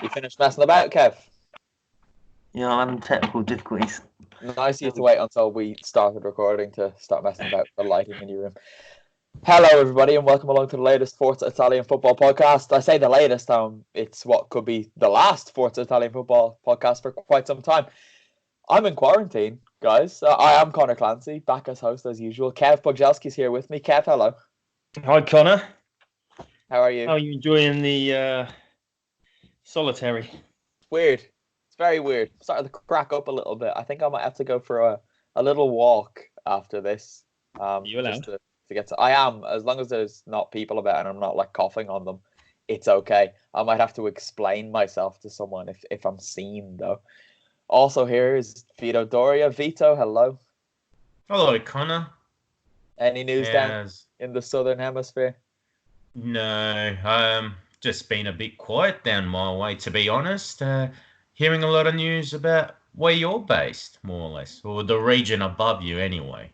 You finished messing about, Kev? Yeah, I'm having technical difficulties. Nice of you to wait until we started recording to start messing about the lighting in your room. Hello, everybody, and welcome along to the latest Forza Italian football podcast. I say the latest, it's what could be the last Forza Italian football podcast for quite some time. I'm in quarantine, guys. I am Connor Clancy, back as host as usual. Kev Pogzelski's here with me. Kev, hello. Hi, Connor. How are you? How are you enjoying the solitary? Weird. It's very weird. Started to crack up a little bit. I think I might have to go for a little walk after this. You allowed? Just to get to. I am, as long as there's not people about and I'm not like coughing on them, it's okay. I might have to explain myself to someone if I'm seen though. Also here is Vito Doria. Vito, hello. Hello, Connor. Any news down in the southern hemisphere? No, just been a bit quiet down my way, to be honest. Hearing a lot of news about where you're based, more or less, or the region above you anyway.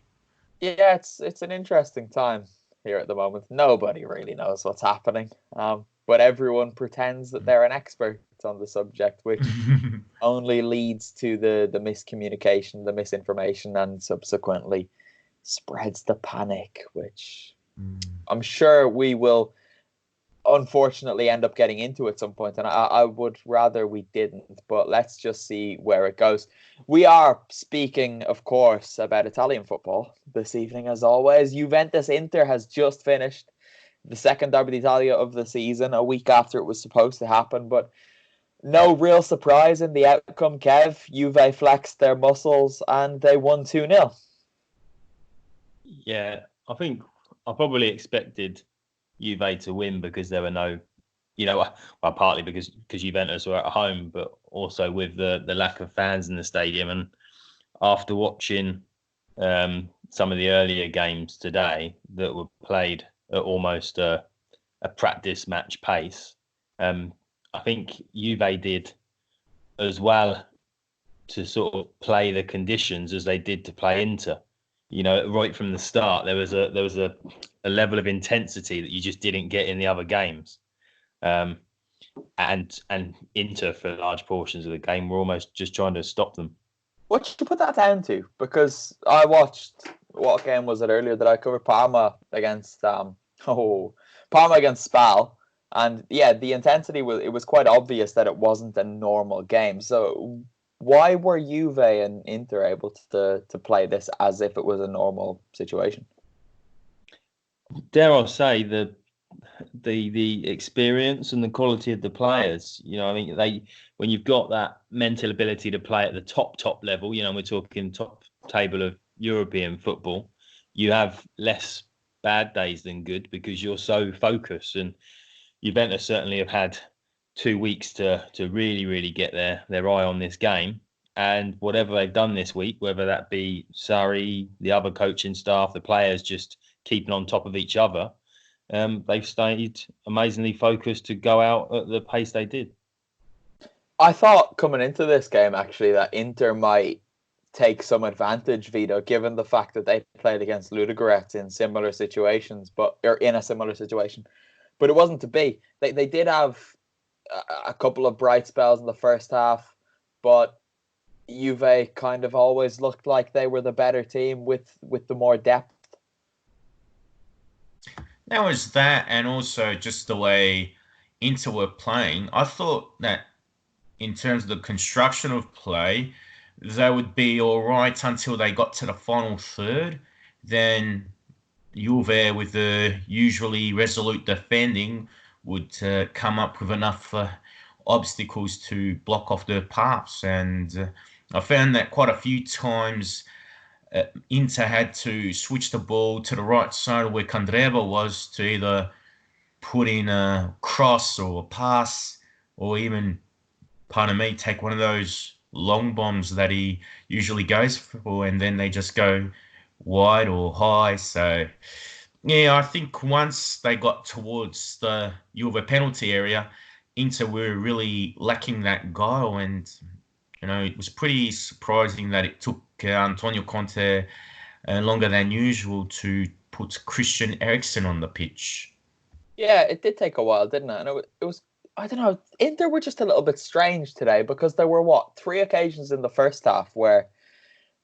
Yeah, it's an interesting time here at the moment. Nobody really knows what's happening, but everyone pretends that they're an expert on the subject, which only leads to the miscommunication, the misinformation, and subsequently spreads the panic, which I'm sure we will unfortunately end up getting into at some point, and I would rather we didn't, but let's just see where it goes. We are speaking, of course, about Italian football this evening, as always. Juventus Inter has just finished the second Derby d'Italia of the season, a week after it was supposed to happen, but no real surprise in the outcome, Kev. Juve flexed their muscles and they won 2-0. Yeah, I think I probably expected Juve to win because there were no, well, partly because Juventus were at home, but also with the lack of fans in the stadium. And after watching some of the earlier games today that were played at almost a practice match pace, I think Juve did as well to sort of play the conditions as they did to play Inter. Right from the start, there was a level of intensity that you just didn't get in the other games, and Inter for large portions of the game were almost just trying to stop them. What should you put that down to? Because I watched, what game was it earlier that I covered? Parma against SPAL, and yeah, the intensity it was quite obvious that it wasn't a normal game. So why were Juve and Inter able to play this as if it was a normal situation? Dare I say the experience and the quality of the players. I think when you've got that mental ability to play at the top level, we're talking top table of European football, you have less bad days than good because you're so focused. And Juventus certainly have had 2 weeks to really get their eye on this game. And whatever they've done this week, whether that be Sarri, the other coaching staff, the players just keeping on top of each other, they've stayed amazingly focused to go out at the pace they did. I thought coming into this game, actually, that Inter might take some advantage, Vito, given the fact that they played against Ludogorets in similar situations, or in a similar situation. But it wasn't to be. They did have a couple of bright spells in the first half, but Juve kind of always looked like they were the better team with the more depth. There was that, and also just the way Inter were playing. I thought that in terms of the construction of play, they would be all right until they got to the final third. Then Juve, with the usually resolute defending, would come up with enough obstacles to block off the paths. And I found that quite a few times Inter had to switch the ball to the right side where Candreva was to either put in a cross or a pass, or even, pardon me, take one of those long bombs that he usually goes for, and then they just go wide or high. So yeah, I think once they got towards the Juve penalty area, Inter were really lacking that guile, and it was pretty surprising that it took Antonio Conte longer than usual to put Christian Eriksen on the pitch. Yeah, it did take a while, didn't it? And it was I don't know. Inter were just a little bit strange today because there were, 3 occasions in the first half where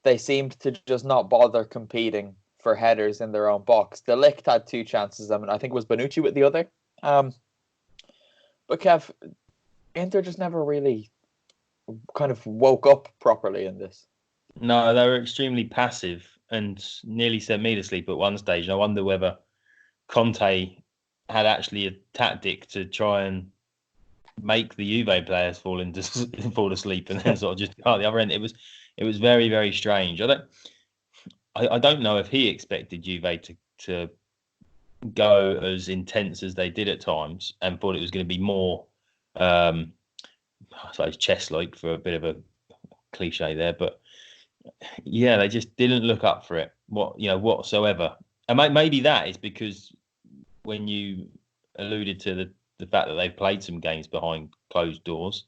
they seemed to just not bother competing for headers in their own box. De Ligt had 2 chances. I mean, I think it was Bonucci with the other. But Kev, Inter just never really kind of woke up properly in this. No, they were extremely passive and nearly sent me to sleep at one stage. And I wonder whether Conte had actually a tactic to try and make the Juve players fall asleep and then sort of just go at the other end. It was very, very strange. I don't know if he expected Juve to go as intense as they did at times and thought it was going to be more, I suppose, chess-like, for a bit of a cliche there. But yeah, they just didn't look up for it, whatsoever. And maybe that is because when you alluded to the fact that they've played some games behind closed doors,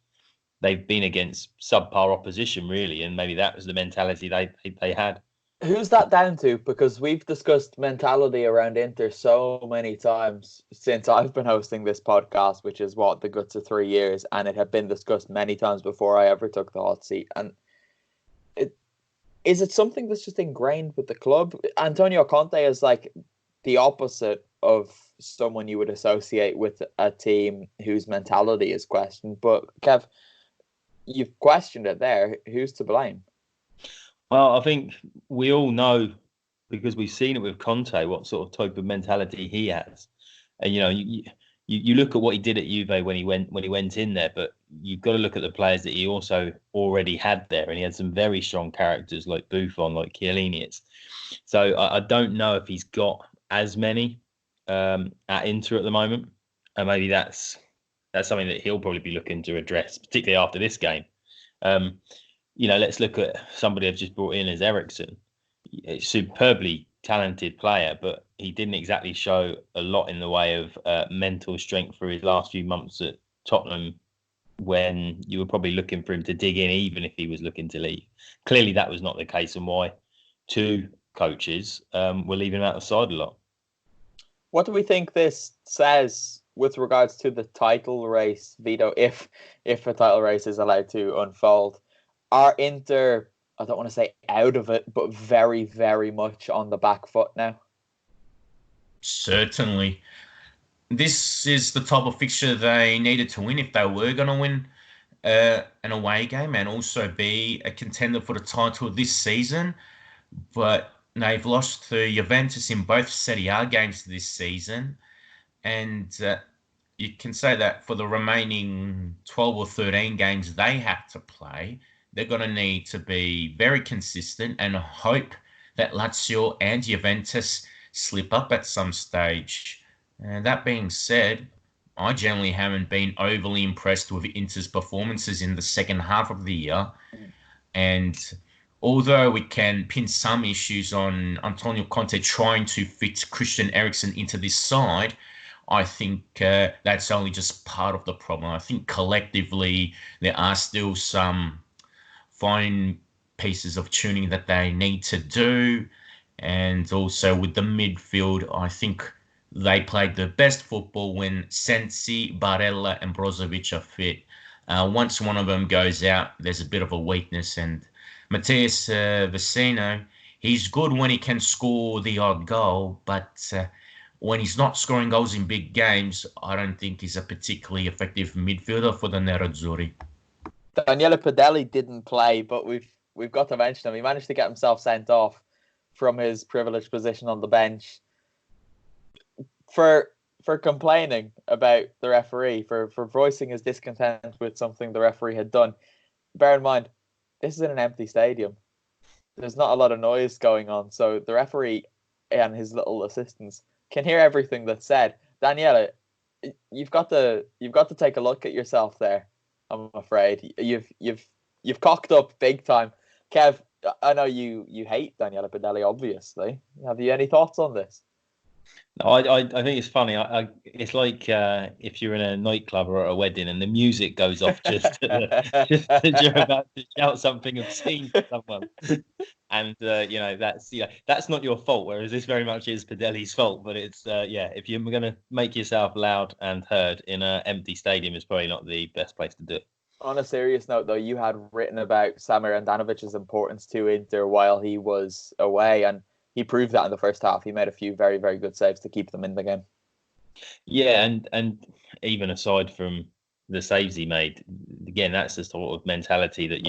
they've been against subpar opposition, really, and maybe that was the mentality they had. Who's that down to? Because we've discussed mentality around Inter so many times since I've been hosting this podcast, which is the guts of 3 years, and it had been discussed many times before I ever took the hot seat. And is it something that's just ingrained with the club? Antonio Conte is like the opposite of someone you would associate with a team whose mentality is questioned. But Kev, you've questioned it there. Who's to blame? Well, I think we all know, because we've seen it with Conte, what sort of type of mentality he has. And you look at what he did at Juve when he went in there, but you've got to look at the players that he also already had there, and he had some very strong characters like Buffon, like Chiellini. So I don't know if he's got as many at Inter at the moment, and maybe that's something that he'll probably be looking to address, particularly after this game. Let's look at somebody I've just brought in as Eriksen. A superbly talented player, but he didn't exactly show a lot in the way of mental strength for his last few months at Tottenham, when you were probably looking for him to dig in, even if he was looking to leave. Clearly, that was not the case, and why 2 coaches were leaving him out of the side a lot. What do we think this says with regards to the title race, Vito, if a title race is allowed to unfold? Are Inter, I don't want to say out of it, but very, very much on the back foot now? Certainly. This is the type of fixture they needed to win if they were going to win an away game and also be a contender for the title this season. But they've lost to Juventus in both Serie A games this season. And you can say that for the remaining 12 or 13 games they have to play, they're going to need to be very consistent and hope that Lazio and Juventus slip up at some stage. And that being said, I generally haven't been overly impressed with Inter's performances in the second half of the year. And although we can pin some issues on Antonio Conte trying to fit Christian Eriksen into this side, I think that's only just part of the problem. I think collectively there are still some fine pieces of tuning that they need to do. And also with the midfield, I think they played the best football when Sensi, Barella and Brozovic are fit. Once one of them goes out, there's a bit of a weakness. And Matthias Vecino, he's good when he can score the odd goal, but when he's not scoring goals in big games, I don't think he's a particularly effective midfielder for the Nerazzurri. Daniele Padelli didn't play, but we've got to mention him. He managed to get himself sent off from his privileged position on the bench for complaining about the referee, for voicing his discontent with something the referee had done. Bear in mind, this is in an empty stadium. There's not a lot of noise going on, so the referee and his little assistants can hear everything that's said. Daniele, you've got to take a look at yourself there. I'm afraid you've cocked up big time. Kev, I know you hate Daniele Padelli, obviously. Have you any thoughts on this? No, I think it's funny. It's like if you're in a nightclub or at a wedding and the music goes off just as you're about to shout something obscene to someone, and that's not your fault. Whereas this very much is Padelli's fault. But it's if you're going to make yourself loud and heard in an empty stadium, it's probably not the best place to do it. On a serious note, though, you had written about Samir Handanovic's importance to Inter while he was away, and he proved that in the first half. He made a few very, very good saves to keep them in the game. Yeah, and even aside from the saves he made, again, that's the sort of mentality that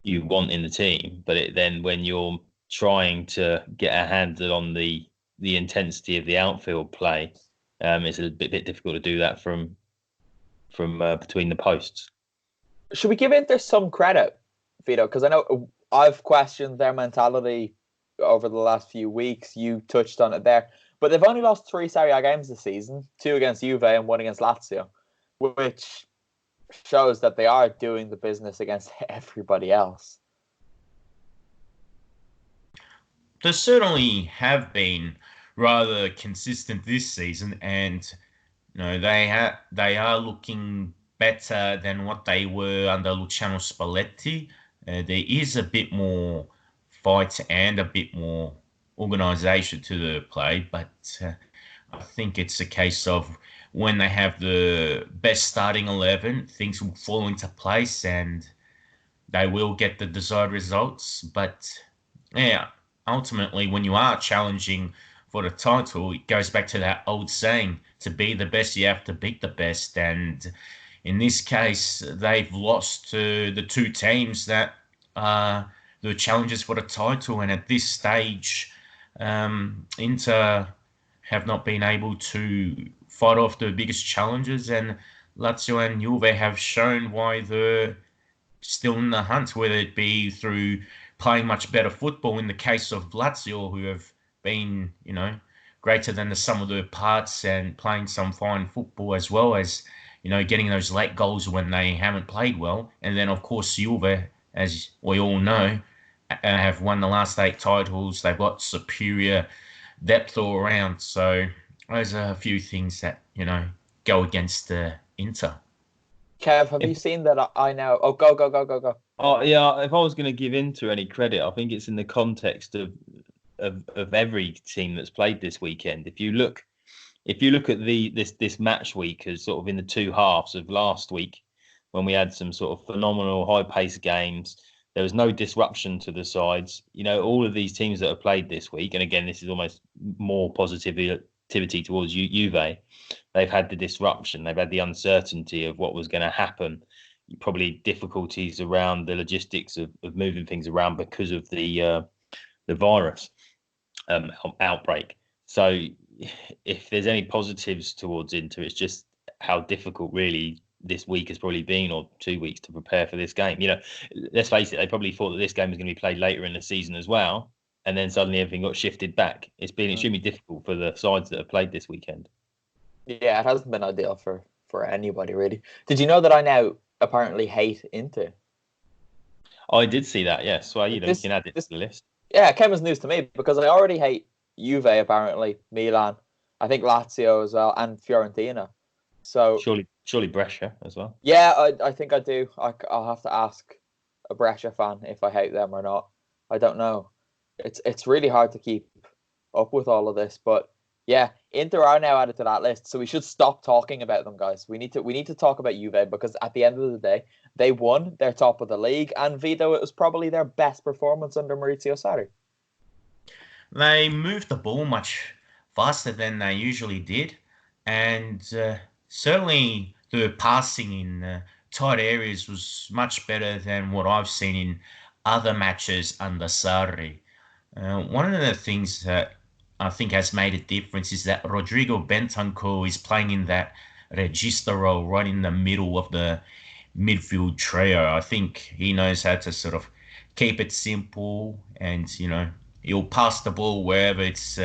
you want in the team. But then when you're trying to get a handle on the intensity of the outfield play, it's a bit difficult to do that from between the posts. Should we give Inter some credit, Vito? Because I know I've questioned their mentality over the last few weeks. You touched on it there. But they've only lost 3 Serie A games this season, 2 against Juve and 1 against Lazio, which shows that they are doing the business against everybody else. They certainly have been rather consistent this season, and they are looking better than what they were under Luciano Spalletti. There is a bit more fight and a bit more organisation to the play, but I think it's a case of when they have the best starting 11, things will fall into place and they will get the desired results. But yeah, ultimately, when you are challenging for the title, it goes back to that old saying, to be the best, you have to beat the best. And in this case, they've lost to the 2 teams that are the challengers for the title. And at this stage, Inter have not been able to fight off the biggest challenges. And Lazio and Juve have shown why they're still in the hunt, whether it be through playing much better football in the case of Lazio, who have been, greater than the sum of their parts and playing some fine football, as well as, getting those late goals when they haven't played well. And then, of course, Juve, as we all know, have won the last 8 titles. They've got superior depth all around. So those are a few things that, go against Inter. Kev, have you seen that? I know. Oh, go. Oh yeah, if I was going to give Inter any credit, I think it's in the context of every team that's played this weekend. If you look at this match week as sort of in the 2 halves of last week, when we had some sort of phenomenal high-paced games, there was no disruption to the sides. All of these teams that have played this week, and again, this is almost more positivity towards Juve. They've had the disruption. They've had the uncertainty of what was going to happen. Probably difficulties around the logistics of moving things around because of the virus outbreak. So if there's any positives towards Inter, it's just how difficult really this week has probably been, or 2 weeks, to prepare for this game. Let's face it, they probably thought that this game was going to be played later in the season as well, and then suddenly everything got shifted back. It's been extremely difficult for the sides that have played this weekend. Yeah, it hasn't been ideal for anybody, really. Did you know that I now apparently hate Inter? I did see that, yes. Well, you can add it to the list. Yeah, it came as news to me because I already hate Juve, apparently, Milan, I think Lazio as well, and Fiorentina. So surely Brescia as well. Yeah, I think I do. I'll have to ask a Brescia fan if I hate them or not. I don't know. It's really hard to keep up with all of this, but yeah, Inter are now added to that list, so we should stop talking about them, guys. We need to talk about Juve, because at the end of the day, they won. They're top of the league, and Vito, it was probably their best performance under Maurizio Sarri. They moved the ball much faster than they usually did, and certainly the passing in tight areas was much better than what I've seen in other matches under Sarri. One of the things that I think has made a difference is that Rodrigo Bentancur is playing in that regista role right in the middle of the midfield trio. I think he knows how to sort of keep it simple, and he'll pass the ball wherever it's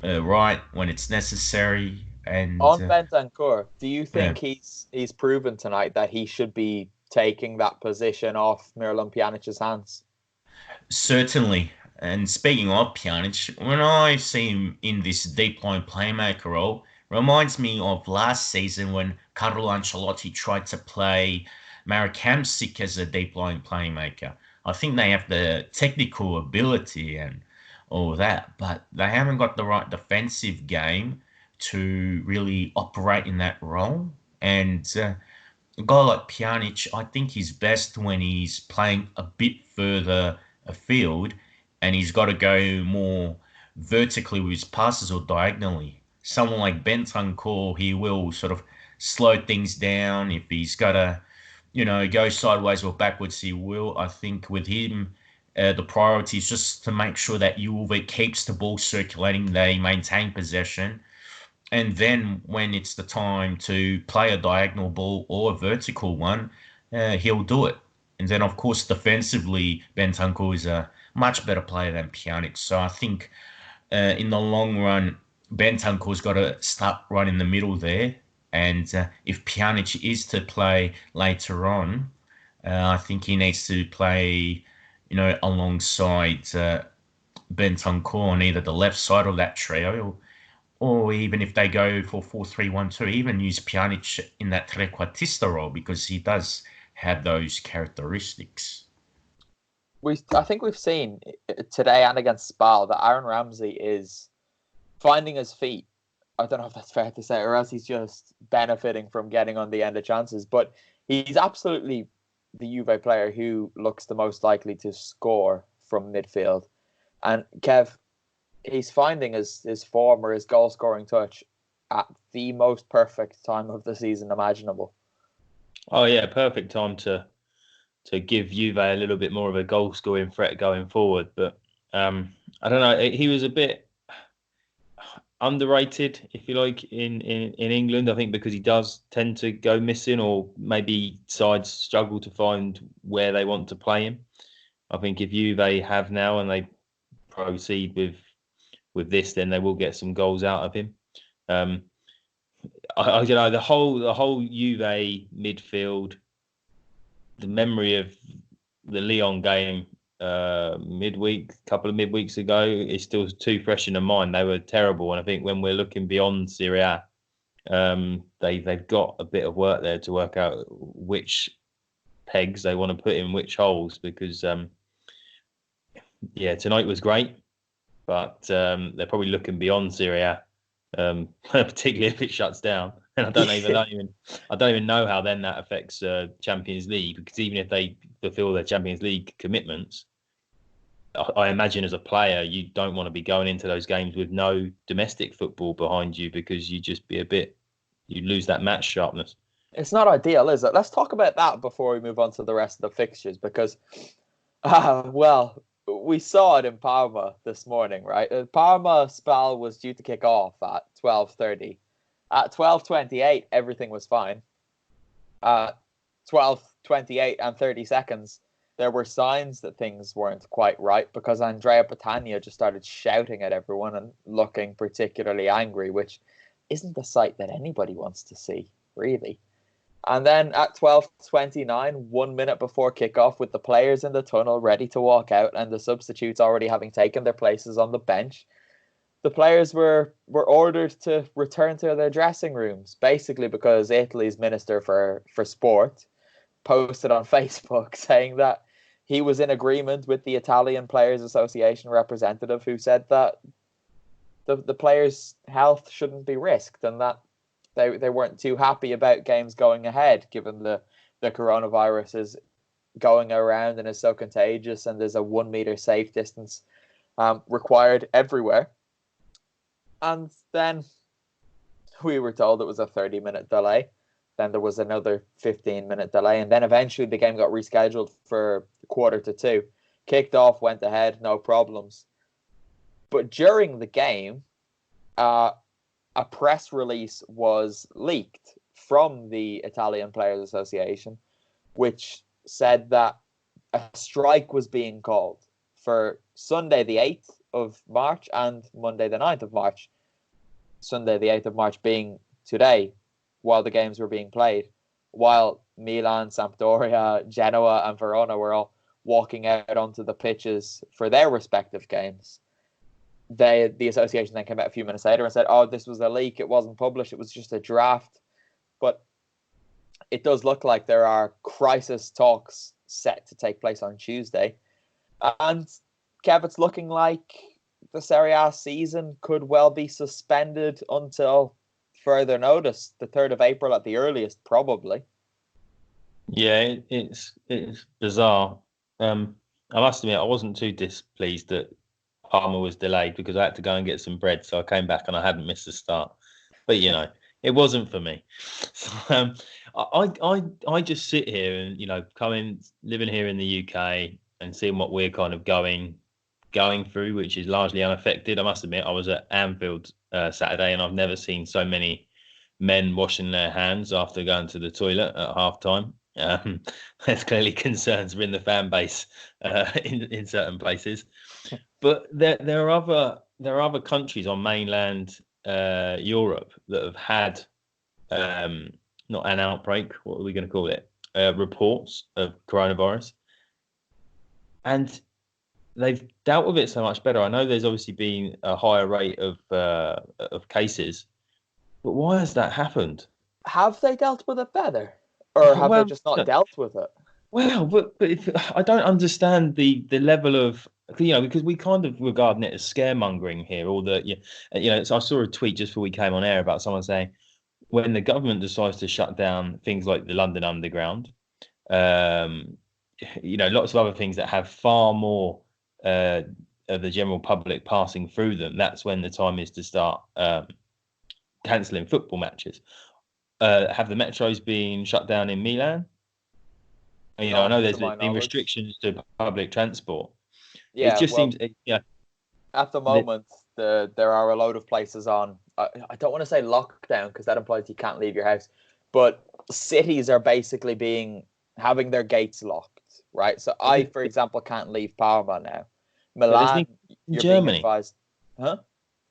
right when it's necessary. And on Bentancur, do you think he's proven tonight that he should be taking that position off Miralem Pjanic's hands? Certainly. And speaking of Pjanic, when I see him in this deep line playmaker role, reminds me of last season when Carlo Ancelotti tried to play Marek Hamsik as a deep line playmaker. I think they have the technical ability and all that, but they haven't got the right defensive game to really operate in that role. And a guy like Pjanic, I think he's best when he's playing a bit further afield and he's got to go more vertically with his passes or diagonally. Someone like Bentancur, he will sort of slow things down. If he's got to, go sideways or backwards, he will. I think with him, the priority is just to make sure that Juve keeps the ball circulating, they maintain possession, and then when it's the time to play a diagonal ball or a vertical one, he'll do it. And then, of course, defensively, Bentancur is a much better player than Pjanic. So I think in the long run, Bentancur's got to start right in the middle there. And if Pjanic is to play later on, I think he needs to play, alongside Bentancur on either the left side of that trio, or even if they go for 4-3-1-2, even use Pjanic in that trequartista role because he does have those characteristics. I think we've seen today and against SPAL that Aaron Ramsey is finding his feet. I don't know if that's fair to say, or else he's just benefiting from getting on the end of chances. But he's absolutely the Juve player who looks the most likely to score from midfield. And Kev, he's finding his form or his goal-scoring touch at the most perfect time of the season imaginable. Oh yeah, perfect time to give Juve a little bit more of a goal-scoring threat going forward. But I don't know, he was a bit underrated, if you like, in England. I think because he does tend to go missing, or maybe sides struggle to find where they want to play him. I think if Juve have now and they proceed with this, then they will get some goals out of him. The whole Juve midfield, the memory of the Lyon game couple of midweeks ago is still too fresh in the mind. They were terrible, and I think when we're looking beyond Serie A, they've got a bit of work there to work out which pegs they want to put in which holes, because tonight was great, but they're probably looking beyond Serie A, particularly if it shuts down. And I don't even know how then that affects Champions League, because even if they fulfil their Champions League commitments, I imagine as a player you don't want to be going into those games with no domestic football behind you, because you just you lose that match sharpness. It's not ideal, is it? Let's talk about that before we move on to the rest of the fixtures, because we saw it in Parma this morning, right? Parma SPAL was due to kick off at 12:30. At 12:28, everything was fine. 12:28 and 30 seconds, there were signs that things weren't quite right, because Andrea Petagna just started shouting at everyone and looking particularly angry, which isn't the sight that anybody wants to see, really. And then at 12:29, 1 minute before kickoff, with the players in the tunnel ready to walk out and the substitutes already having taken their places on the bench, the players were ordered to return to their dressing rooms, basically because Italy's Minister for Sport posted on Facebook saying that he was in agreement with the Italian Players Association representative, who said that the players' health shouldn't be risked, and that they weren't too happy about games going ahead, given the coronavirus is going around and is so contagious, and there's a 1 meter safe distance required everywhere. And then we were told it was a 30-minute delay. Then there was another 15-minute delay. And then eventually the game got rescheduled for 1:45. Kicked off, went ahead, no problems. But during the game, a press release was leaked from the Italian Players Association, which said that a strike was being called for Sunday the 8th of March and Monday the 9th of March. Sunday the 8th of March being today, while the games were being played, while Milan, Sampdoria, Genoa and Verona were all walking out onto the pitches for their respective games. The association then came out a few minutes later and said, oh, this was a leak, it wasn't published, it was just a draft. But it does look like there are crisis talks set to take place on Tuesday. And Kev, it's looking like the Serie A season could well be suspended until further notice, the 3rd of April at the earliest, probably. Yeah, it's bizarre. I must admit, I wasn't too displeased that Parma was delayed because I had to go and get some bread, so I came back and I hadn't missed the start. But you know, it wasn't for me. So, I just sit here and living here in the UK and seeing what we're kind of going through, which is largely unaffected. I must admit, I was at Anfield Saturday, and I've never seen so many men washing their hands after going to the toilet at halftime. There's clearly concerns within the fan base in certain places, but there are other countries on mainland Europe that have had not an outbreak. What are we going to call it? Reports of coronavirus, and they've dealt with it so much better. I know there's obviously been a higher rate of cases, but why has that happened? Have they dealt with it better? Or have they just not dealt with it? Well, but I don't understand the level of, because we kind of regarding it as scaremongering here. So I saw a tweet just before we came on air about someone saying when the government decides to shut down things like the London Underground, lots of other things that have far more of the general public passing through them, that's when the time is to start cancelling football matches. Have the metros been shut down in Milan? I know there's been restrictions to public transport. Yeah, it just seems. At the moment, there are a load of places on. I don't want to say lockdown because that implies you can't leave your house, but cities are basically having their gates locked, right? So I, for example, can't leave Parma now. Milan, you're Germany. being advised, huh?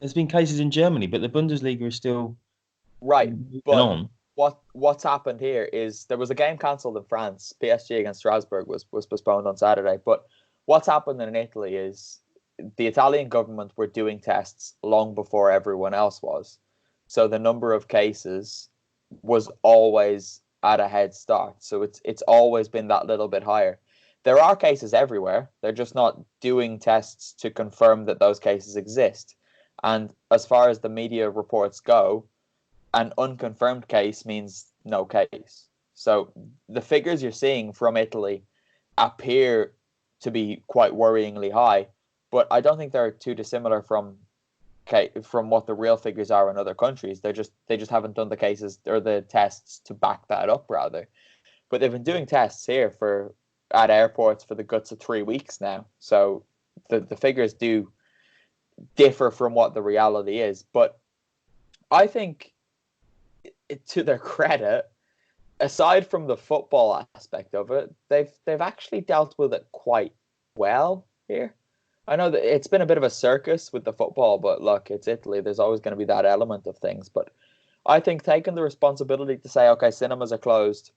There's been cases in Germany, but the Bundesliga is still right. But on. What's happened here is there was a game cancelled in France. PSG against Strasbourg was postponed on Saturday. But what's happened in Italy is the Italian government were doing tests long before everyone else was. So the number of cases was always at a head start. So it's always been that little bit higher. There are cases everywhere. They're just not doing tests to confirm that those cases exist. And as far as the media reports go, an unconfirmed case means no case. So the figures you're seeing from Italy appear to be quite worryingly high, but I don't think they're too dissimilar from what the real figures are in other countries. They just haven't done the cases or the tests to back that up, rather. But they've been doing tests here at airports for the guts of 3 weeks now. So the figures do differ from what the reality is. But I think, to their credit, aside from the football aspect of it, they've actually dealt with it quite well here. I know that it's been a bit of a circus with the football, but look, it's Italy. There's always going to be that element of things. But I think taking the responsibility to say, okay, cinemas are closed,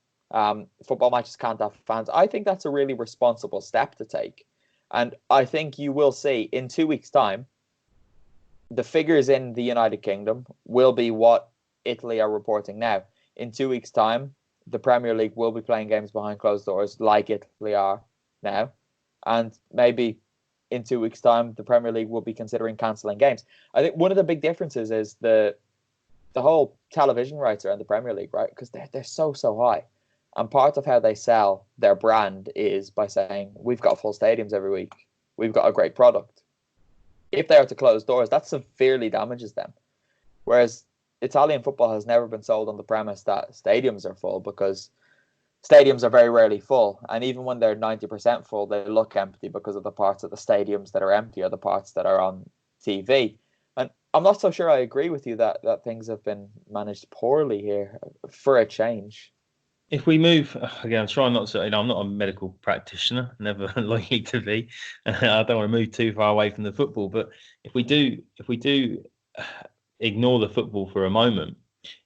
football matches can't have fans, I think that's a really responsible step to take. And I think you will see in 2 weeks' time, the figures in the United Kingdom will be what Italy are reporting now. In 2 weeks' time, the Premier League will be playing games behind closed doors like Italy are now. And maybe in 2 weeks' time, the Premier League will be considering cancelling games. I think one of the big differences is the whole television rights around the Premier League, right? Because they're so high. And part of how they sell their brand is by saying, we've got full stadiums every week. We've got a great product. If they are to close doors, that severely damages them. Whereas Italian football has never been sold on the premise that stadiums are full, because stadiums are very rarely full. And even when they're 90% full, they look empty because of the parts of the stadiums that are empty or the parts that are on TV. And I'm not so sure I agree with you that things have been managed poorly here for a change. If we move again, I'm trying not to. I'm not a medical practitioner, never likely to be. I don't want to move too far away from the football. But if we do ignore the football for a moment,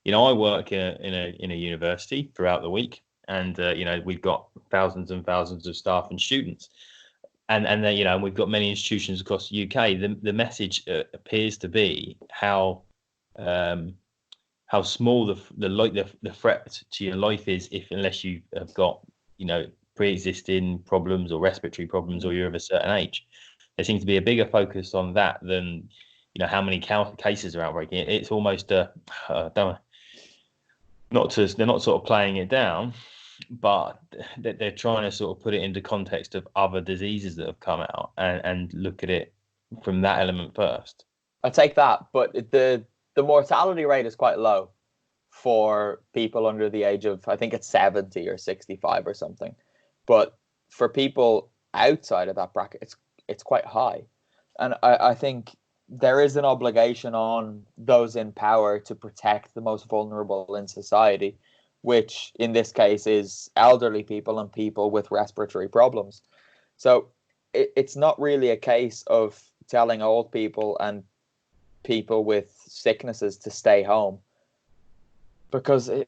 I work in a university throughout the week, and we've got thousands and thousands of staff and students, and then and we've got many institutions across the UK. The message appears to be how small the threat to your life is unless you have got pre-existing problems or respiratory problems, or you're of a certain age. There seems to be a bigger focus on that than how many cases are outbreaking. It's almost they're not sort of playing it down, but they're trying to sort of put it into context of other diseases that have come out and look at it from that element first. I take that, but the mortality rate is quite low for people under the age of, I think it's 70 or 65 or something. But for people outside of that bracket, it's quite high. And I think there is an obligation on those in power to protect the most vulnerable in society, which in this case is elderly people and people with respiratory problems. So it's not really a case of telling old people and people with sicknesses to stay home, because it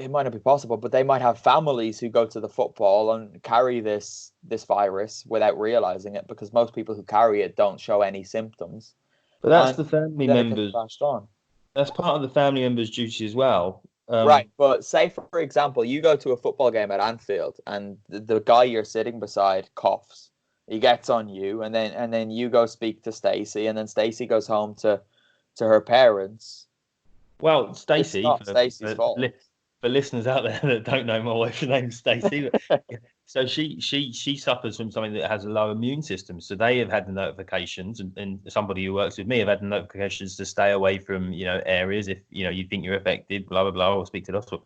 might not be possible, but they might have families who go to the football and carry this virus without realizing it, because most people who carry it don't show any symptoms. But that's the family members. On. That's part of the family members' duty as well. Right, but say for example, you go to a football game at Anfield and the guy you're sitting beside coughs. He gets on you, and then you go speak to Stacey, and then Stacey goes home to her parents. Well, Stacey, it's not Stacey's fault. For listeners out there that don't know, my wife's name's Stacey. So she suffers from something that has a low immune system. So they have had the notifications, and somebody who works with me have had the notifications to stay away from areas if you think you're affected, blah blah blah, or speak to the hospital.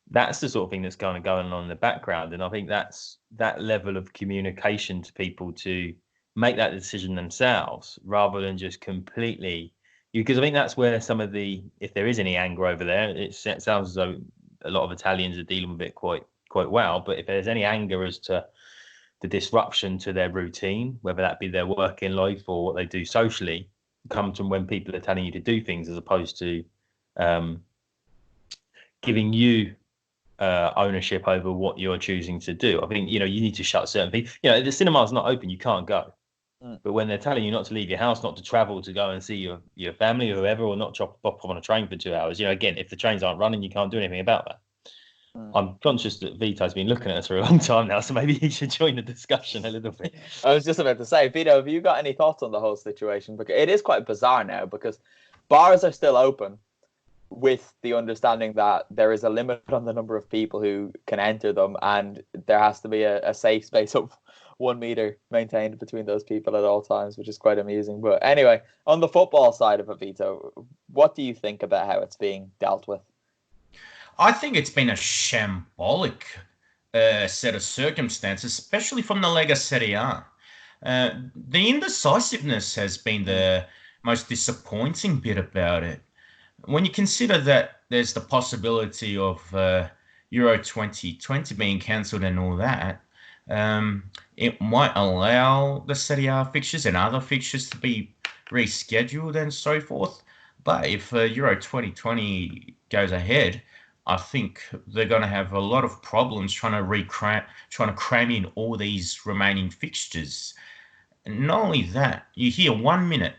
That's the sort of thing that's kind of going on in the background, and I think that's that level of communication to people to make that decision themselves rather than just completely. Because I think that's where some of if there is any anger over there, it sounds as though a lot of Italians are dealing with it quite well. But if there's any anger as to the disruption to their routine, whether that be their working life or what they do socially, comes from when people are telling you to do things as opposed to giving you ownership over what you're choosing to do. I think you need to shut certain things. If the cinema's not open, you can't go. But when they're telling you not to leave your house, not to travel to go and see your family or whoever, or not chop off on a train for 2 hours, again, if the trains aren't running, you can't do anything about that. I'm conscious that Vito's been looking at us for a long time now, so maybe he should join the discussion a little bit. I was just about to say, Vito, have you got any thoughts on the whole situation? Because it is quite bizarre now, because bars are still open with the understanding that there is a limit on the number of people who can enter them, and there has to be a safe space of 1 meter maintained between those people at all times, which is quite amusing. But anyway, on the football side of it, Vito, what do you think about how it's being dealt with? I think it's been a shambolic set of circumstances, especially from the Lega Serie A. The indecisiveness has been the most disappointing bit about it. When you consider that there's the possibility of Euro 2020 being cancelled and all that, it might allow the Serie A fixtures and other fixtures to be rescheduled and so forth. But if Euro 2020 goes ahead, I think they're going to have a lot of problems trying to cram in all these remaining fixtures. And not only that, you hear 1 minute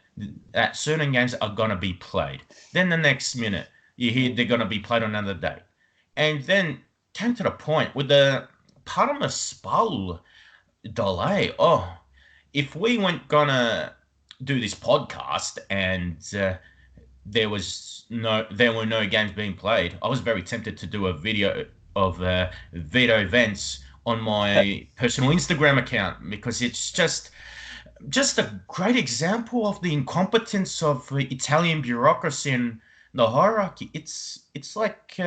that certain games are going to be played. Then the next minute, you hear they're going to be played on another day. And then came to the point with the Parma SPAL delay. Oh, if we weren't going to do this podcast and there were no games being played, I was very tempted to do a video of Vito events on my personal Instagram account, because it's just a great example of the incompetence of Italian bureaucracy and the hierarchy. It's like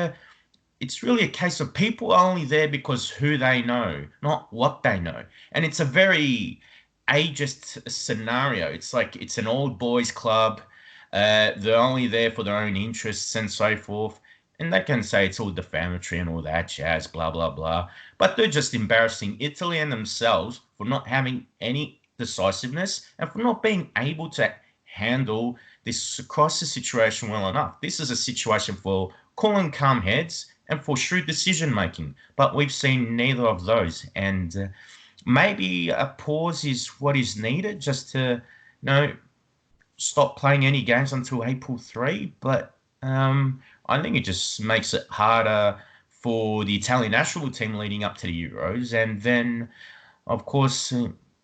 it's really a case of people are only there because who they know, not what they know. And it's a very ageist scenario. It's like it's an old boys club. They're only there for their own interests and so forth. And they can say it's all defamatory and all that jazz, blah, blah, blah. But they're just embarrassing Italy and themselves for not having any decisiveness and for not being able to handle this crisis situation well enough. This is a situation for cool and calm heads and for shrewd decision making. But we've seen neither of those, and maybe a pause is what is needed just to, stop playing any games until April 3. But I think it just makes it harder for the Italian national team leading up to the Euros. And then, of course,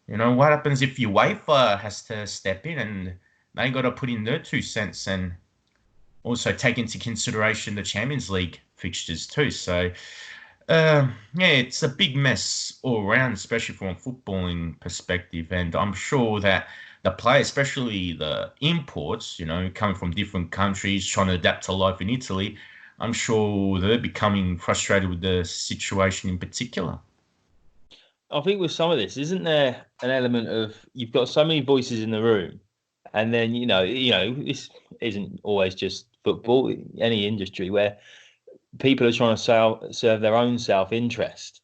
what happens if UEFA has to step in and they got to put in their 2 cents and also take into consideration the Champions League fixtures too. So, it's a big mess all around, especially from a footballing perspective. And I'm sure that the players, especially the imports, coming from different countries, trying to adapt to life in Italy, I'm sure they're becoming frustrated with the situation in particular. I think with some of this, isn't there an element of you've got so many voices in the room, and then this isn't always just football, any industry where people are trying to serve their own self-interest,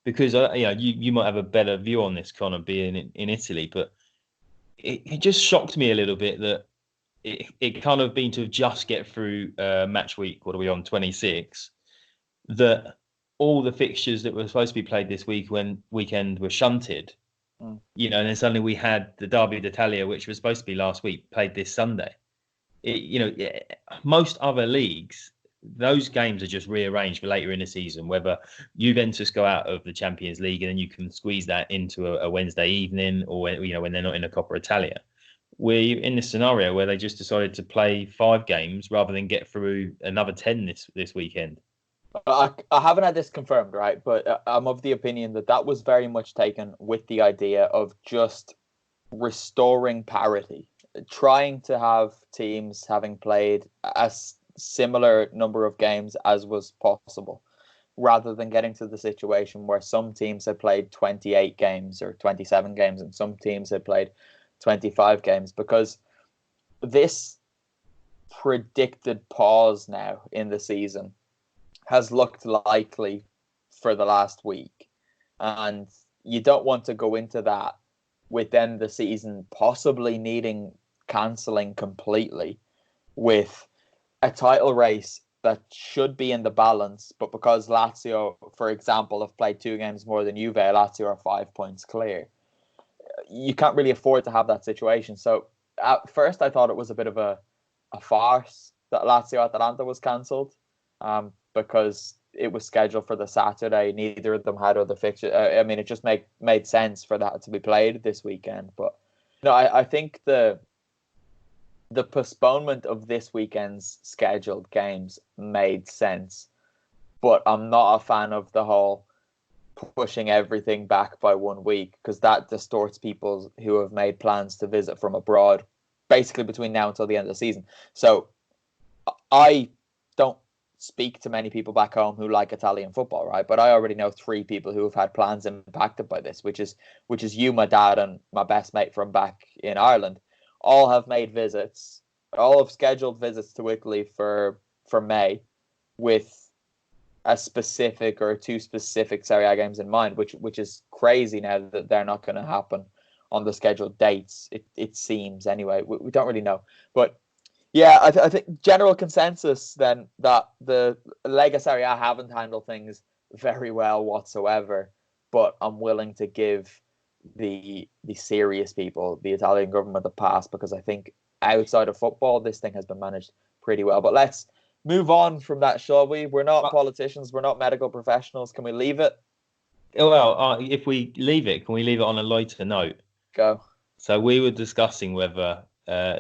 because you might have a better view on this, Connor, being in Italy, but it just shocked me a little bit that it kind of been to just get through match week. What are we on, 26? That all the fixtures that were supposed to be played this weekend were shunted. And then suddenly we had the Derby d'Italia, which was supposed to be last week, played this Sunday. Most other leagues, those games are just rearranged for later in the season, whether Juventus go out of the Champions League and then you can squeeze that into a Wednesday evening, or when they're not in the Coppa Italia. We're in this scenario where they just decided to play 5 games rather than get through another 10 this weekend. I haven't had this confirmed, right? But I'm of the opinion that was very much taken with the idea of just restoring parity, trying to have teams having played a similar number of games as was possible, rather than getting to the situation where some teams had played 28 games or 27 games and some teams had played 25 games, because this predicted pause now in the season has looked likely for the last week, and you don't want to go into that with then the season possibly needing cancelling completely, with a title race that should be in the balance, but because Lazio, for example, have played 2 games more than Juve, Lazio are 5 points clear. You can't really afford to have that situation. So at first I thought it was a bit of a farce that Lazio Atalanta was cancelled, because it was scheduled for the Saturday. Neither of them had other fixtures. It just made sense for that to be played this weekend. But I think the postponement of this weekend's scheduled games made sense, but I'm not a fan of the whole pushing everything back by 1 week, because that distorts people who have made plans to visit from abroad basically between now until the end of the season. So I don't speak to many people back home who like Italian football, right? But I already know 3 people who have had plans impacted by this, which is you, my dad, and my best mate from back in Ireland. All have made visits, all have scheduled visits to Italy for May, with a specific or 2 specific Serie A games in mind, which is crazy now that they're not going to happen on the scheduled dates. It seems anyway. We don't really know, but yeah, I think general consensus then that the Lega Serie A haven't handled things very well whatsoever, but I'm willing to give the serious people, the Italian government, a pass, because I think outside of football, this thing has been managed pretty well. But let's move on from that, shall we? We're not politicians, we're not medical professionals. Can we leave it? Well, if we leave it, can we leave it on a lighter note? Go. So we were discussing whether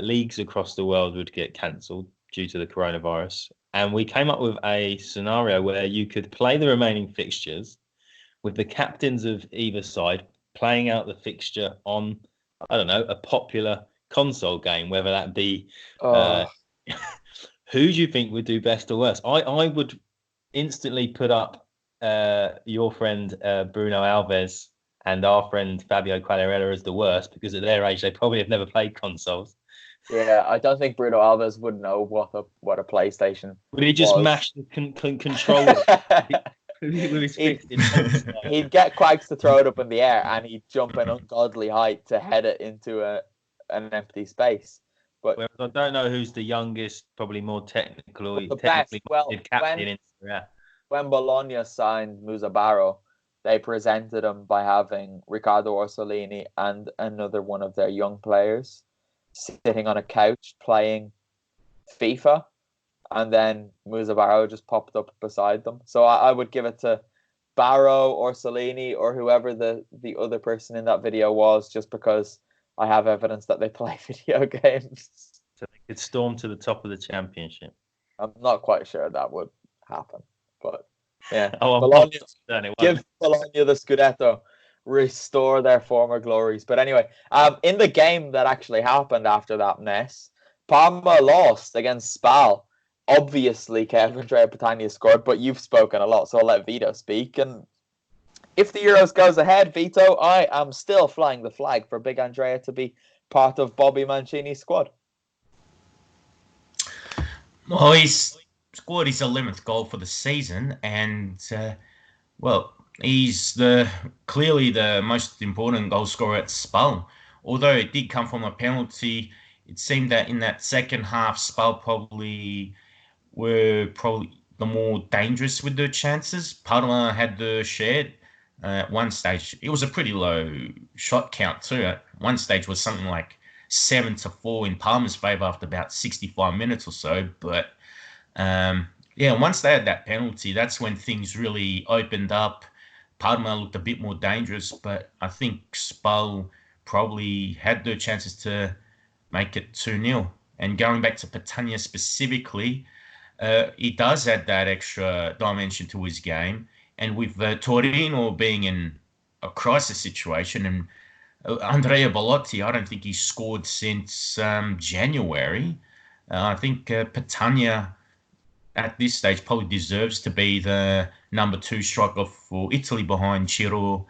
leagues across the world would get cancelled due to the coronavirus, and we came up with a scenario where you could play the remaining fixtures with the captains of either side playing out the fixture on, I don't know, a popular console game, whether that be who do you think would do best or worse? I would instantly put up your friend Bruno Alves and our friend Fabio Quagliarella as the worst, because at their age they probably have never played consoles. Yeah, I don't think Bruno Alves would know what a PlayStation. Would he just mash the controller with his fist in He'd get Quags to throw it up in the air, and he'd jump an ungodly height to head it into an empty space. But whereas I don't know who's the youngest, probably more technically captain in Serie A. when Bologna signed Musabaro, they presented him by having Riccardo Orsolini and another one of their young players sitting on a couch playing FIFA, and then Musabaro just popped up beside them. So I would give it to Barrow or Orsolini or whoever the other person in that video was, just because I have evidence that they play video games. So they could storm to the top of the championship. I'm not quite sure that would happen, but yeah. Bologna, give Bologna the Scudetto, restore their former glories. But anyway, in the game that actually happened after that mess, Parma lost against SPAL. Obviously, Andrea Petagna scored, but you've spoken a lot, so I'll let Vito speak. And if the Euros goes ahead, Vito, I am still flying the flag for Big Andrea to be part of Bobby Mancini's squad. Well, he's scored his 11th goal for the season, and he's clearly the most important goal scorer at SPAL. Although it did come from a penalty, it seemed that in that second half, SPAL were the more dangerous with their chances. Parma had the share at one stage. It was a pretty low shot count too. At one stage was something like 7-4 in Parma's favour after about 65 minutes or so. But once they had that penalty, that's when things really opened up. Parma looked a bit more dangerous, but I think SPAL probably had their chances to make it 2-0. And going back to Petagna specifically, he does add that extra dimension to his game. And with Torino being in a crisis situation, and Andrea Bellotti, I don't think he's scored since January. I think Petagna at this stage probably deserves to be the number 2 striker for Italy behind Ciro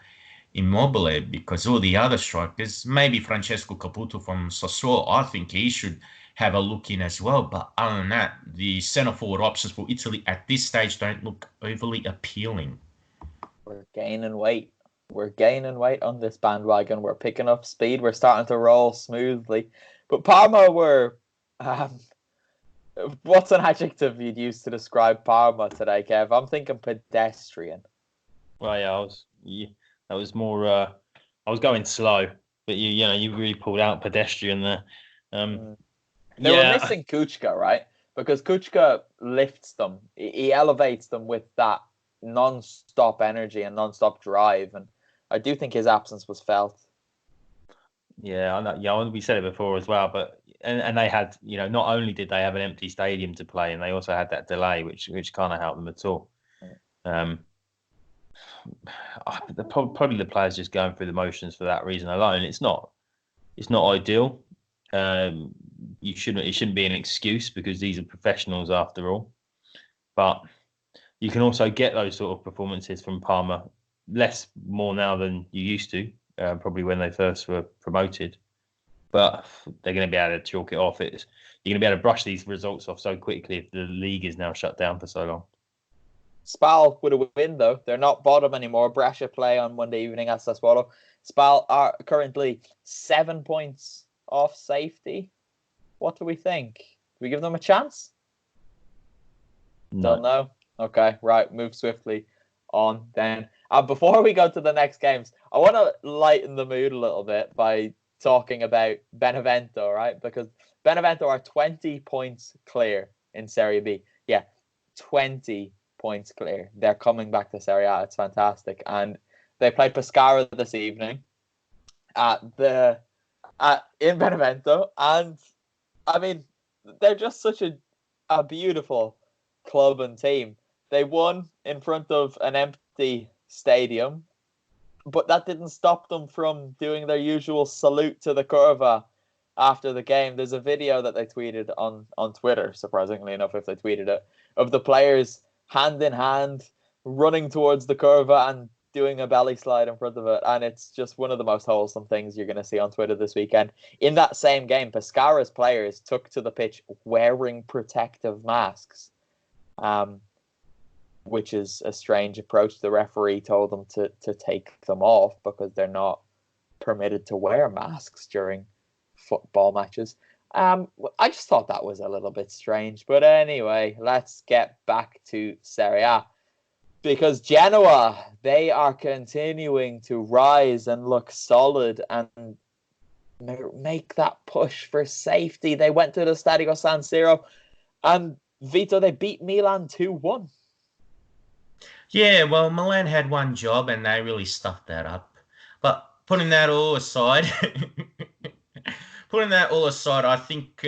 Immobile, because all the other strikers, maybe Francesco Caputo from Sassuolo, I think he should have a look in as well. But other than that, the centre-forward options for Italy at this stage don't look overly appealing. We're gaining weight. We're gaining weight on this bandwagon. We're picking up speed. We're starting to roll smoothly. But Parma were... what's an adjective you'd use to describe Parma today, Kev? I'm thinking pedestrian. Well, yeah, that was more... I was going slow, but you really pulled out pedestrian there. They were missing Kuchka, right? Because Kuchka lifts them. He elevates them with that non-stop energy and non-stop drive. And I do think his absence was felt. Yeah, I know. Yeah, we said it before as well. But and they had, not only did they have an empty stadium to play, and they also had that delay, which kind of helped them at all. Probably the players just going through the motions for that reason alone. It's not ideal. It shouldn't be an excuse, because these are professionals after all. But you can also get those sort of performances from Parma more now than you used to, probably when they first were promoted. But they're going to be able to chalk it off. You're going to be able to brush these results off so quickly if the league is now shut down for so long. SPAL with a win, though. They're not bottom anymore. Brescia play on Monday evening at Sassuolo. SPAL are currently 7 points off safety. What do we think? Do we give them a chance? No. Don't know. Okay, right. Move swiftly on then. Before we go to the next games, I want to lighten the mood a little bit by talking about Benevento, right? Because Benevento are 20 points clear in Serie B. Yeah, 20 points clear. They're coming back to Serie A. It's fantastic. And they played Pescara this evening in Benevento. And I mean, they're just such a beautiful club and team. They won in front of an empty stadium, but that didn't stop them from doing their usual salute to the curva after the game. There's a video that they tweeted on Twitter, surprisingly enough, if they tweeted it, of the players hand in hand running towards the curva and doing a belly slide in front of it. And it's just one of the most wholesome things you're going to see on Twitter this weekend. In that same game, Pescara's players took to the pitch wearing protective masks, which is a strange approach. The referee told them to take them off because they're not permitted to wear masks during football matches. I just thought that was a little bit strange. But anyway, let's get back to Serie A. because Genoa, they are continuing to rise and look solid and make that push for safety. They went to the Stadio San Siro and Vito, they beat Milan 2-1. Yeah, well, Milan had one job and they really stuffed that up. But putting that all aside, I think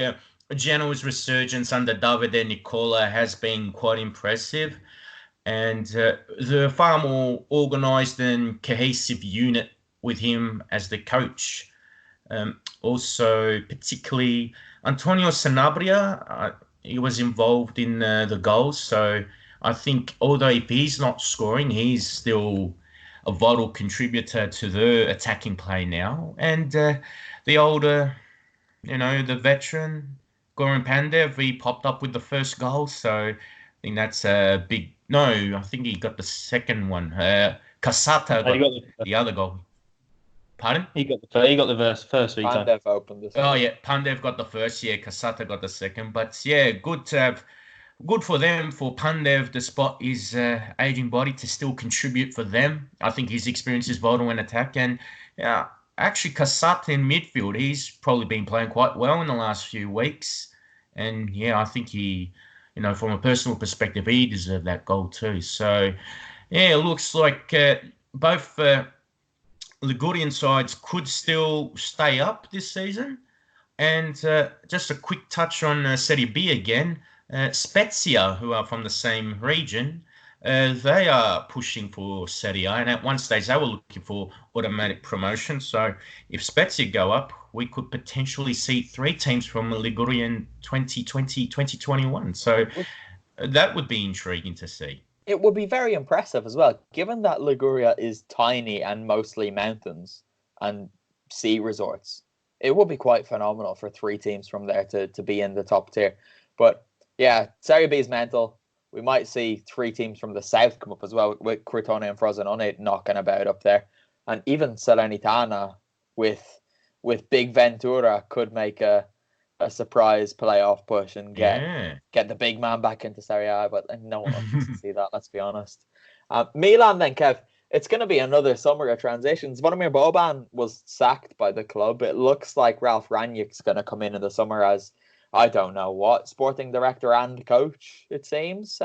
Genoa's resurgence under Davide Nicola has been quite impressive. And they're far more organised and cohesive unit with him as the coach. Also, particularly Antonio Sanabria, he was involved in the goals. So I think although if he's not scoring, he's still a vital contributor to the attacking play now. And the older, the veteran, Goran Pandev, he popped up with the first goal. So I think that's a big... No, I think he got the second one. Casata got the other goal. Pardon? He got the first Vito. Pandev opened this. Oh yeah, Pandev got the first. Yeah, Casata got the second. But yeah, good for them, for Pandev, despite his aging body, to still contribute for them. I think his experience is vital in attack. And actually, Casata in midfield, he's probably been playing quite well in the last few weeks. And yeah, I think he, from a personal perspective, he deserved that goal too. So yeah, it looks like both Ligurian sides could still stay up this season. And just a quick touch on Serie B again. Spezia, who are from the same region, they are pushing for Serie A. And at one stage, they were looking for automatic promotion. So if Spezia go up, we could potentially see 3 teams from Ligurian 2020-2021. So that would be intriguing to see. It would be very impressive as well, given that Liguria is tiny and mostly mountains and sea resorts. It would be quite phenomenal for 3 teams from there to be in the top tier. But yeah, Serie B is mental. We might see 3 teams from the south come up as well, with Crotone and Frosinone knocking about up there. And even Salernitana with Big Ventura could make a surprise playoff push and get the big man back into Serie A, but no one wants to see that, let's be honest. Milan then, Kev, it's going to be another summer of transitions. Zvonimir Boban was sacked by the club. It looks like Ralph Rangnick's going to come in the summer as, I don't know what, sporting director and coach, it seems.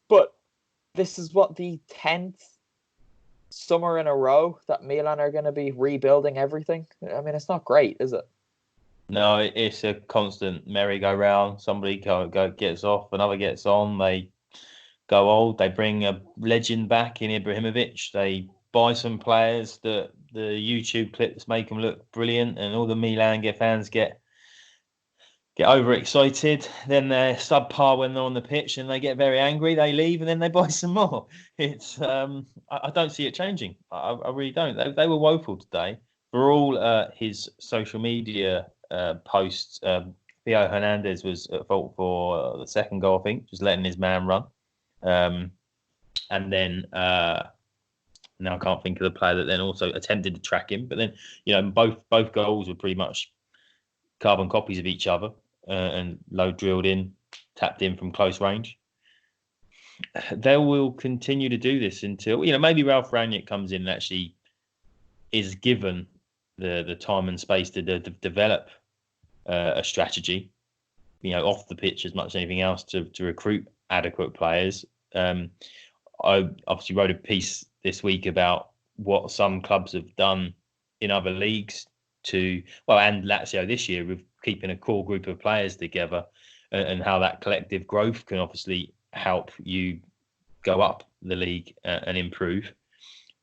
But this is the 10th summer in a row that Milan are going to be rebuilding everything. I mean, it's not great, is it? No, it's a constant merry-go-round. Somebody gets off, another gets on. They go old. They bring a legend back in Ibrahimovic. They buy some players that the YouTube clips make them look brilliant, and all the Milan fans get overexcited. Then they're subpar when they're on the pitch, and they get very angry. They leave, and then they buy some more. It's I don't see it changing. I really don't. They were woeful today. For all his social media posts, Theo Hernandez was at fault for the second goal, I think, just letting his man run. And then now I can't think of the player that then also attempted to track him. But then, both goals were pretty much carbon copies of each other and low drilled in, tapped in from close range. They will continue to do this until, maybe Ralph Rangnick comes in and actually is given the time and space to develop a strategy, off the pitch as much as anything else to recruit adequate players. I obviously wrote a piece this week about what some clubs have done in other leagues and Lazio this year with keeping a core group of players together and how that collective growth can obviously help you go up the league and improve.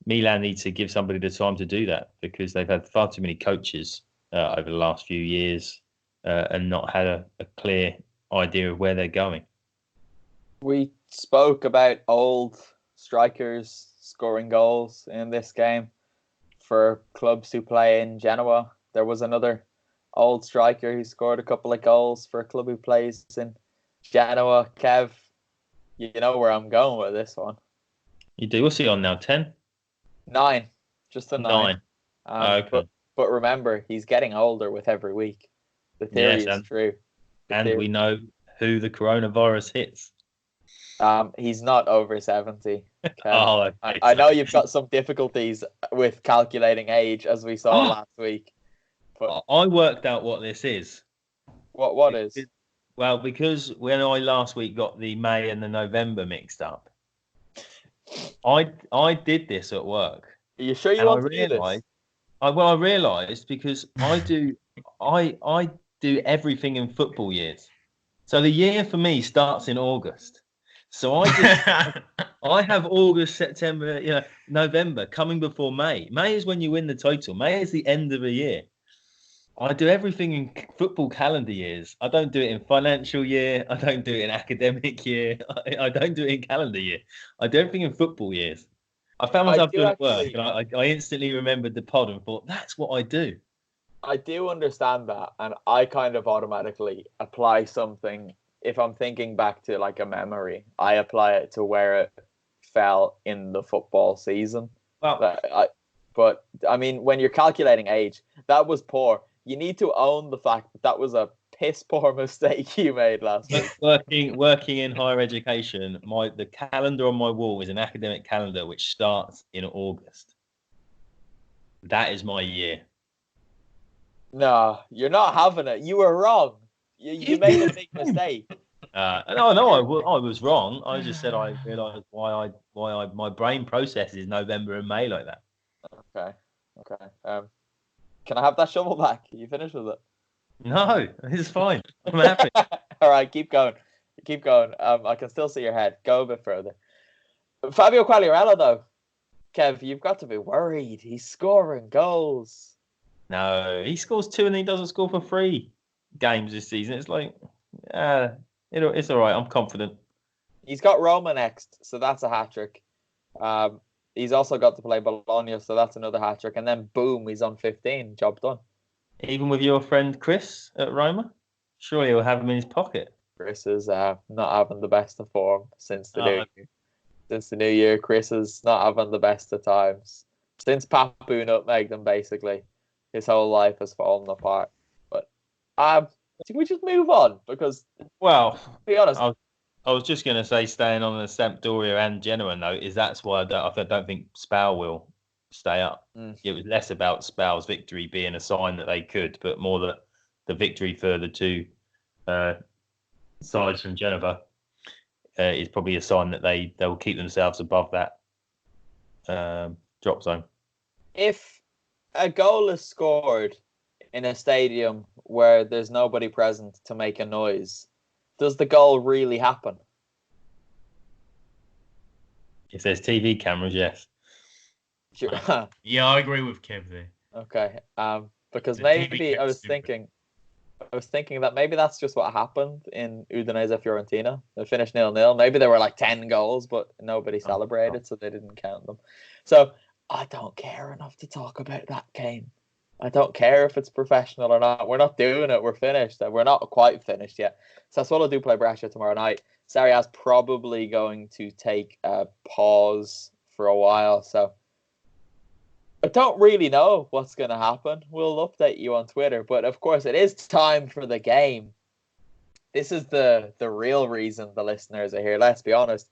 Milan needs to give somebody the time to do that because they've had far too many coaches over the last few years and not had a clear idea of where they're going. We spoke about old strikers scoring goals in this game for clubs who play in Genoa. There was another old striker who scored a couple of goals for a club who plays in Genoa. Kev, you know where I'm going with this one. You do? What's he on now? 10? 9. Just a 9. Okay. But remember, he's getting older with every week. The theory is true. We know who the coronavirus hits. He's not over 70. Oh, I know you've got some difficulties with calculating age, as we saw last week. But I worked out what this is. what is? Well, because when I last week got the May and the November mixed up, I did this at work. Are you sure you want to do this? I realised because I do everything in football years. So the year for me starts in August. So I have August, September, November coming before May. May is when you win the title. May is the end of a year. I do everything in football calendar years. I don't do it in financial year. I don't do it in academic year. I don't do it in calendar year. I do everything in football years. I found myself doing it at work, and I instantly remembered the pod and thought, that's what I do. I do understand that, and I kind of automatically apply something. If I'm thinking back to like a memory, I apply it to where it fell in the football season. But I mean, when you're calculating age, that was poor. You need to own the fact that was a piss poor mistake you made last week. Working in higher education, the calendar on my wall is an academic calendar which starts in August. That is my year. No, you're not having it. You were wrong. You made a big mistake. No, I was wrong. I just said I realised why my brain processes November and May like that. Okay. Can I have that shovel back? Are you finished with it? No, it's fine. I'm happy. All right, keep going. I can still see your head. Go a bit further. Fabio Quagliarella, though. Kev, you've got to be worried. He's scoring goals. No, he scores 2 and he doesn't score for 3 games this season. It's like, it's all right. I'm confident. He's got Roma next, so that's a hat-trick. He's also got to play Bologna, so that's another hat-trick. And then, boom, he's on 15. Job done. Even with your friend Chris at Roma? Surely he'll have him in his pocket. Chris is not having the best of form since the new year. Since the new year, Chris is not having the best of times. Since Papu nutmegged him, basically, his whole life has fallen apart. But can we just move on? Because, well, to be honest, I was just going to say, staying on the Sampdoria and Genoa note, that's why I don't think SPAL will stay up. It was less about SPAL's victory being a sign that they could, but more that the victory for the two sides from Genoa is probably a sign that they'll keep themselves above that drop zone. If a goal is scored in a stadium where there's nobody present to make a noise, does the goal really happen? If there's TV cameras, yes. Sure. Yeah, I agree with Kev there. Okay. Because maybe I was thinking that maybe that's just what happened in Udinese Fiorentina. They finished 0-0. Maybe there were like 10 goals, but nobody celebrated, so they didn't count them. So I don't care enough to talk about that game. I don't care if it's professional or not. We're not doing it. We're finished. We're not quite finished yet. Sassuolo do play Brescia tomorrow night. Serie A is probably going to take a pause for a while. So I don't really know what's going to happen. We'll update you on Twitter. But of course, it is time for the game. This is the real reason the listeners are here. Let's be honest.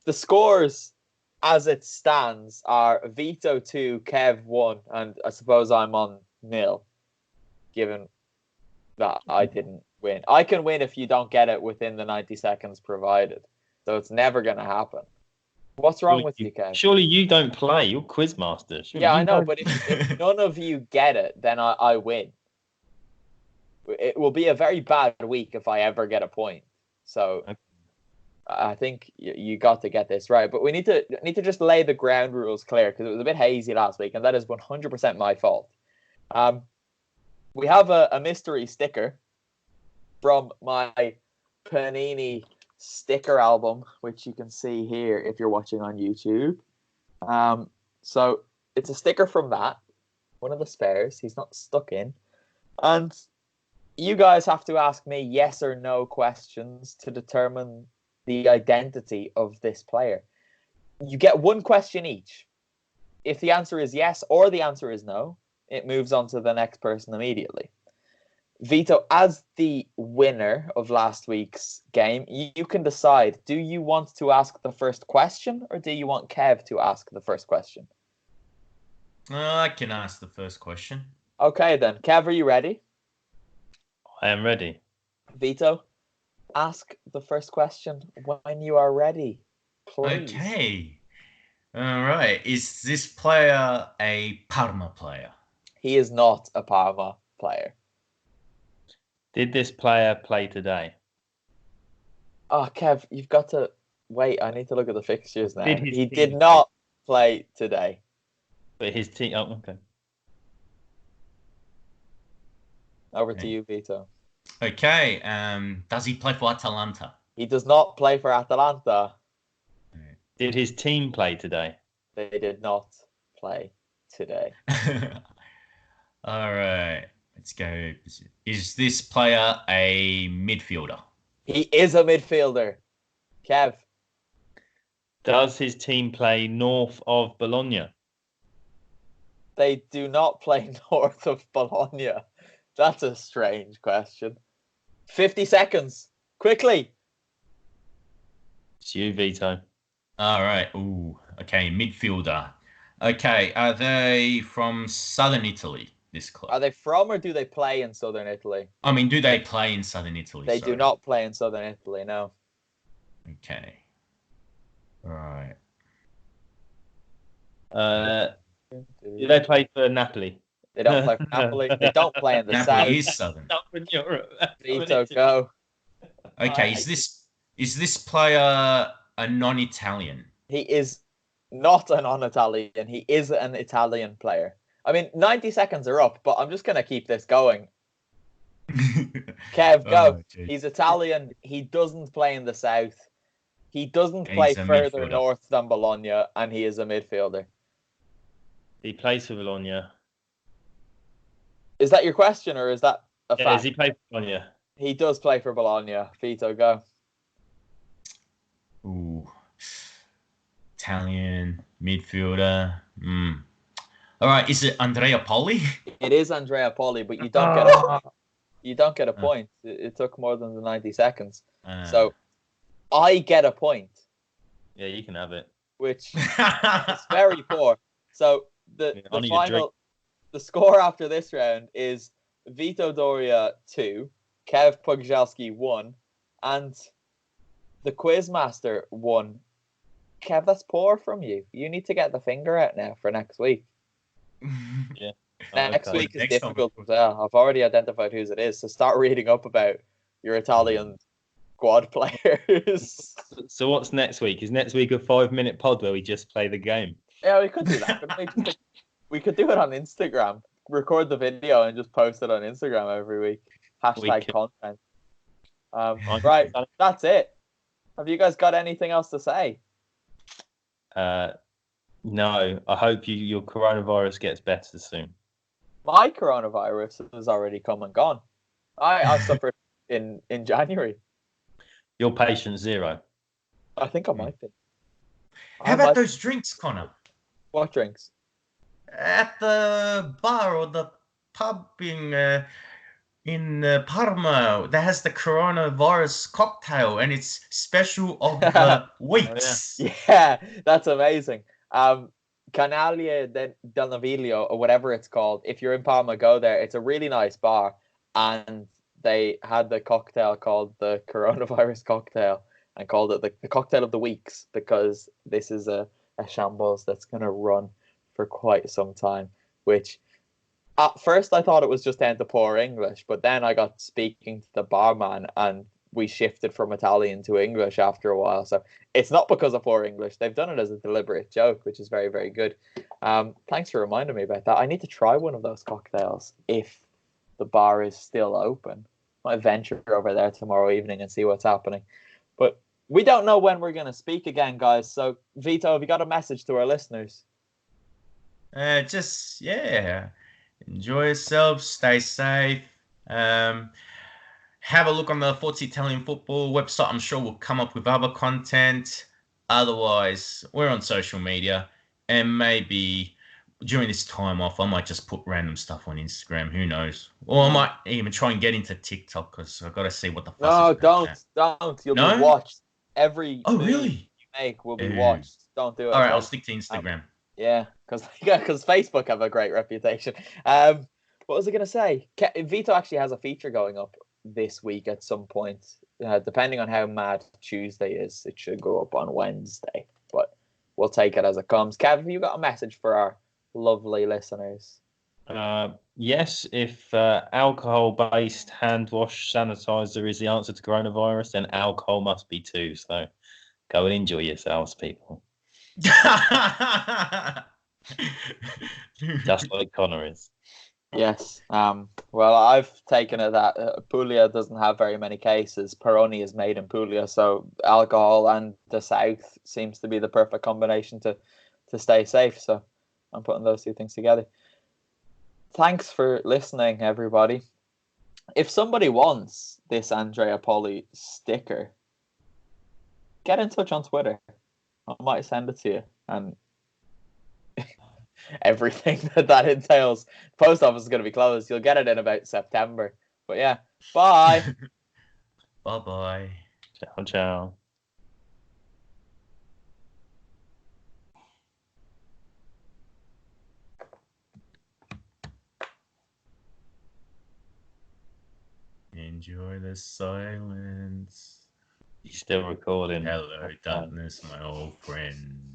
The scores as it stands are Vito 2, Kev 1, and I suppose I'm on 0, given that I didn't win. I can win if you don't get it within the 90 seconds provided. So it's never going to happen. What's wrong with you, Kev? Surely you don't play. You're Quizmaster. Yeah, I know, but if none of you get it, then I win. It will be a very bad week if I ever get a point. So okay. I think you got to get this right. But we need to just lay the ground rules clear, because it was a bit hazy last week, and that is 100% my fault. We have a mystery sticker from my Panini sticker album, which you can see here if you're watching on YouTube. So it's a sticker from that, one of the spares. He's not stuck in. And you guys have to ask me yes or no questions to determine the identity of this player. You get one question each. If the answer is yes or the answer is no, it moves on to the next person immediately. Vito, as the winner of last week's game, you can decide, do you want to ask the first question or do you want Kev to ask the first question? I can ask the first question. Okay, then. Kev, are you ready? I am ready. Vito, ask the first question when you are ready, please. Okay. All right. Is this player a Parma player? He is not a Parma player. Did this player play today? Oh, Kev, you've got to wait. I need to look at the fixtures now. He did team not play today. But his team. Oh, okay. Over to you, Vito. Okay. Does he play for Atalanta? He does not play for Atalanta. Did his team play today? They did not play today. All right. Let's go. Is this player a midfielder? He is a midfielder. Kev. Does his team play north of Bologna? They do not play north of Bologna. That's a strange question. 50 seconds. Quickly. It's you, Vito. All right. Ooh. Okay. Midfielder. Okay. Are they from southern Italy? This club. Are they from or do they play in southern Italy? I mean, do they play in southern Italy? They do not play in southern Italy, no. Okay. All right. Do they play for Napoli? They don't play for Napoli. They don't play in the Napoli south. is southern. Southern Europe. Vito, go. Okay. Is this player a non-Italian? He is not a non-Italian. He is an Italian player. I mean, 90 seconds are up, but I'm just going to keep this going. Kev, go. He's Italian. He doesn't play in the south. He doesn't play further north than Bologna, and he is a midfielder. He plays for Bologna. Is that your question, or is that a fact? Does he play for Bologna? He does play for Bologna. Vito, go. Ooh. Italian midfielder. All right, is it Andrea Poli? It is Andrea Poli, but you don't get a point. It took more than the 90 seconds. So I get a point. Yeah, you can have it. Which is very poor. So the score after this round is Vito Doria 2, Kev Pogzelski 1, and the Quizmaster 1. Kev, that's poor from you. You need to get the finger out now for next week. Yeah. Next week is difficult as well. I've already identified whose it is, so start reading up about your Italian squad players. So what's next week? Is next week a 5-minute pod where we just play the game? Yeah, we could do that. We could do it on Instagram. Record the video and just post it on Instagram every week. Hashtag content. Right, that's it. Have you guys got anything else to say? No. I hope your coronavirus gets better soon. My coronavirus has already come and gone. I suffered in January. You're patient 0. I think I might be. How about those drinks, Connor? What drinks? At the bar or the pub in Parma that has the coronavirus cocktail, and it's special of the weeks. Oh, yeah, that's amazing. Canale del Naviglio, or whatever it's called. If you're in Parma, go there. It's a really nice bar, and they had the cocktail called the coronavirus cocktail and called it the cocktail of the weeks, because this is a shambles that's going to run for quite some time, which at first I thought it was just down to poor English, but then I got speaking to the barman and we shifted from Italian to English after a while. So it's not because of poor English. They've done it as a deliberate joke, which is very, very good. Thanks for reminding me about that. I need to try one of those cocktails if the bar is still open. Might venture over there tomorrow evening and see what's happening. But we don't know when we're going to speak again, guys. So, Vito, have you got a message to our listeners? Enjoy yourselves. Stay safe. Have a look on the Forza Italian Football website. I'm sure we'll come up with other content. Otherwise, we're on social media, and maybe during this time off, I might just put random stuff on Instagram. Who knows? Or I might even try and get into TikTok because I've got to see what the fuss No, is about that. don't. You'll be No? watched. Every Oh, move really? you make will be Ooh. watched. Don't do it. All right, okay? I'll stick to Instagram. Yeah, because Facebook have a great reputation. What was I gonna say? Vito actually has a feature going up this week at some point. Depending on how mad Tuesday is, it should go up on Wednesday. But we'll take it as it comes. Kev, have you got a message for our lovely listeners? Yes, if alcohol-based hand wash sanitizer is the answer to coronavirus, then alcohol must be too. So go and enjoy yourselves, people. Just like Connor is. Yes. Well, I've taken it that Puglia doesn't have very many cases. Peroni is made in Puglia, so alcohol and the south seems to be the perfect combination to stay safe. So I'm putting those two things together. Thanks for listening, everybody. If somebody wants this Andrea Poli sticker, get in touch on Twitter. I might send it to you. And everything that entails. Post office is going to be closed. You'll get it in about September. But yeah, bye. Bye-bye. Ciao, ciao. Enjoy the silence. You still recording? Hello, darkness, my old friend.